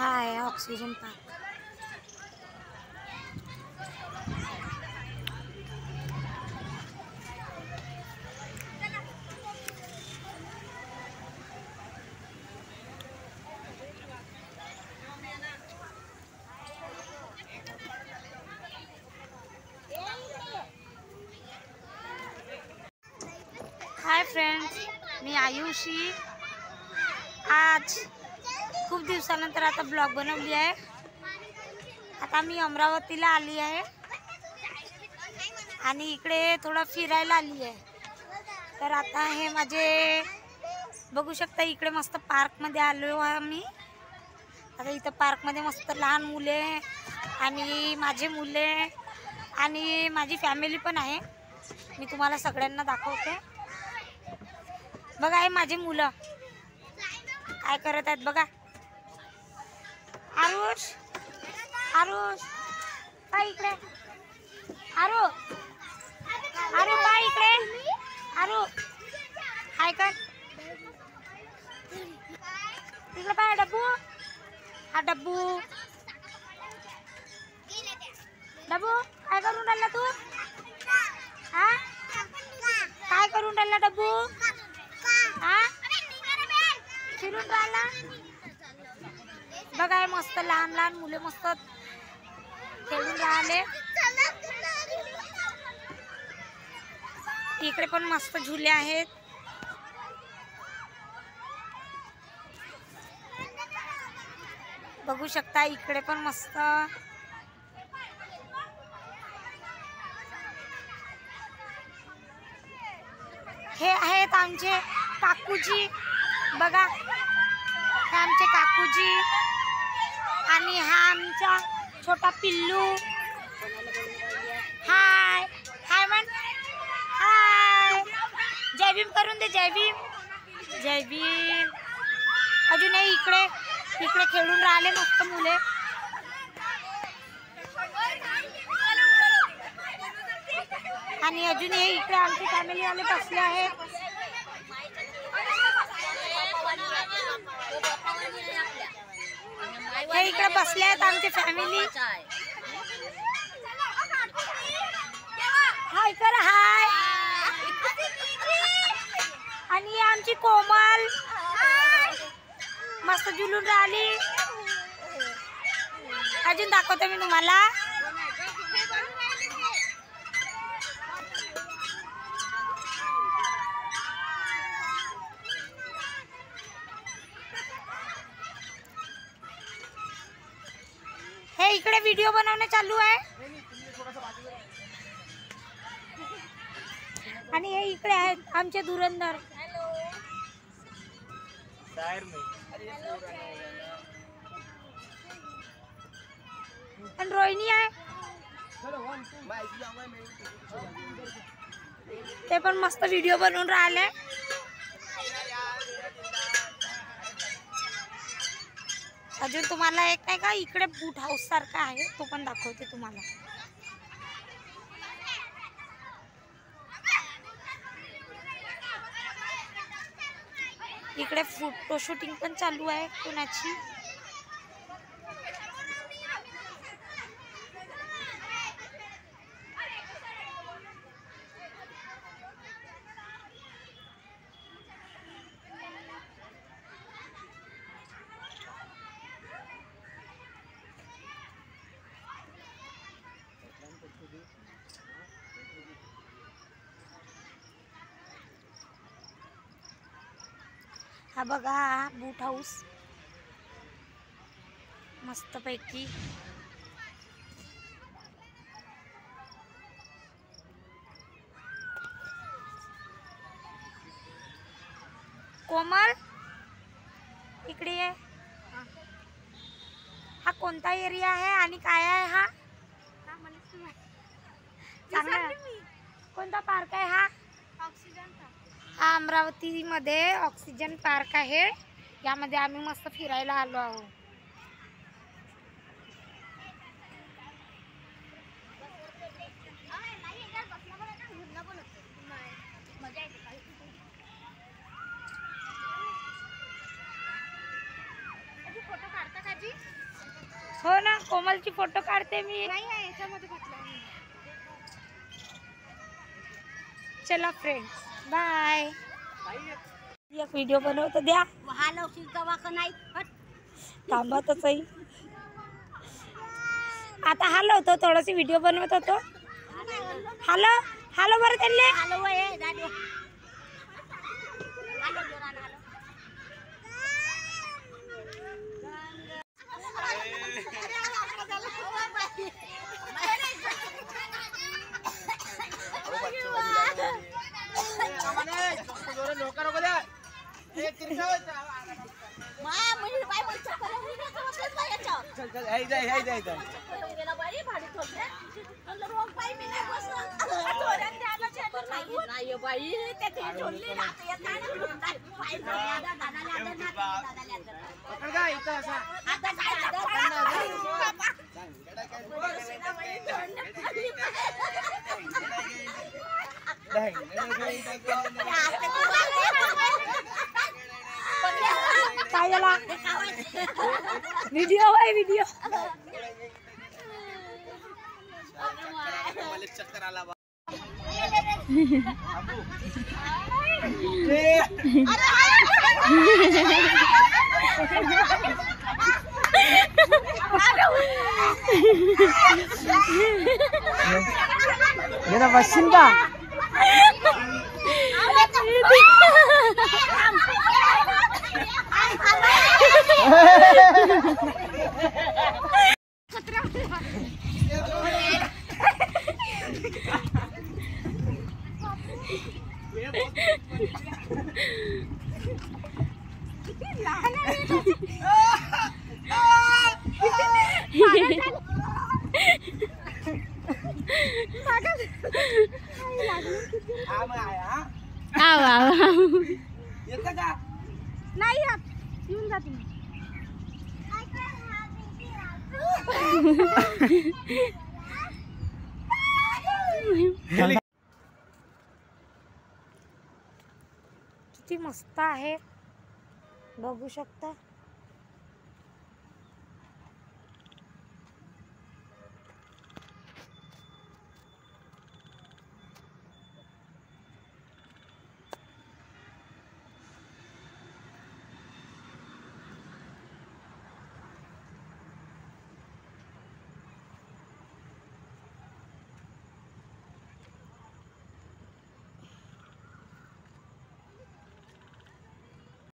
हा आहे oxygen park. Hi friends, मी आयुषी। आज खूप दिवसानंतर आता ब्लॉग बनवली आहे। आता मी अमरावतीला आली आहे आणि इकडे थोडं फिरायला आली आहे। तर आता हे माझे बघू शकता, इकडे मस्त पार्कमध्ये आलो आहे मी। आता इथं पार्कमध्ये मस्त लहान मुले आणि माझे मुले आणि माझी फॅमिली पण आहे। मी तुम्हाला सगळ्यांना दाखवते। बघा हे माझे मुलं काय करत आहेत बघा। आरुष, आरुष काय इकडे, आरू आरू काय इकडे, आरू हाय कर तिकडे पाय। डब्बू, हा डब्बू, डब्बू काय करून राहिला तू? हा काय करून राहिला डब्बू? हा फिरून राहिला। बघा मस्त लहान लहान मुले मस्त खेळून राहिले। इकडे पण मस्त झुले आहेत। बघू शकता इकडे पण मस्त हे आहेत आमचे काकूजी। बघा हे आमचे काकूजी आणि हा आमचा छोटा पिल्लू। हाय हाय म्हण, हाय जय भीम करून दे। जय भीम, जय भीम। अजून हे इकडे इकडे खेळून राहिले मस्त मुले। आणि अजून हे इकडे आमची फॅमिली वाले बसले आहेत। हे इकडे बसले आहेत आमची फॅमिली। हाय कर, हाय। आणि आमची कोमल मस्त झुलून राहिली। अजून दाखवते मी तुम्हाला। हे इकडे व्हिडिओ बनवणे चालू आहे आणि हे इकडे आहेत आमचे धुरंधर। आणि रोहिणी आहे, ते पण मस्त व्हिडिओ बनवून राहिले। अजून तुम्हाला एक नाही का इकडे बूट हाऊस सारखा आहे, तो पण दाखवते तुम्हाला। इकडे फोटो शूटिंग पण चालू आहे कोणाची। हा बघा हा बूट हाऊस मस्त पैकी। कोमल इकडे आहे। हा कोणता एरिया आहे आणि काय आहे हा? कोणता पार्क आहे हा? Oxygen park. हा अमरावती मध्ये ऑक्सिजन पार्क आहे। यामध्ये आम्ही मस्त फिरायला आलो आहोत। फोटो हो ना, कोमलची फोटो काढते मी. चला फ्रेंड्स, बाय. एक व्हिडिओ बनवतो द्या. थांबतच आहे. आता हलवतो, थोडंसं व्हिडिओ बनवत होतो. हॅलो हॅलो बरं त्यांनी. काय झाला? व्हिडिओ आहे व्हिडिओ. चक्कर आला बा. बसशील का? नाही येऊन जा तुम्ही. किती मस्त आहे, बघू शकता.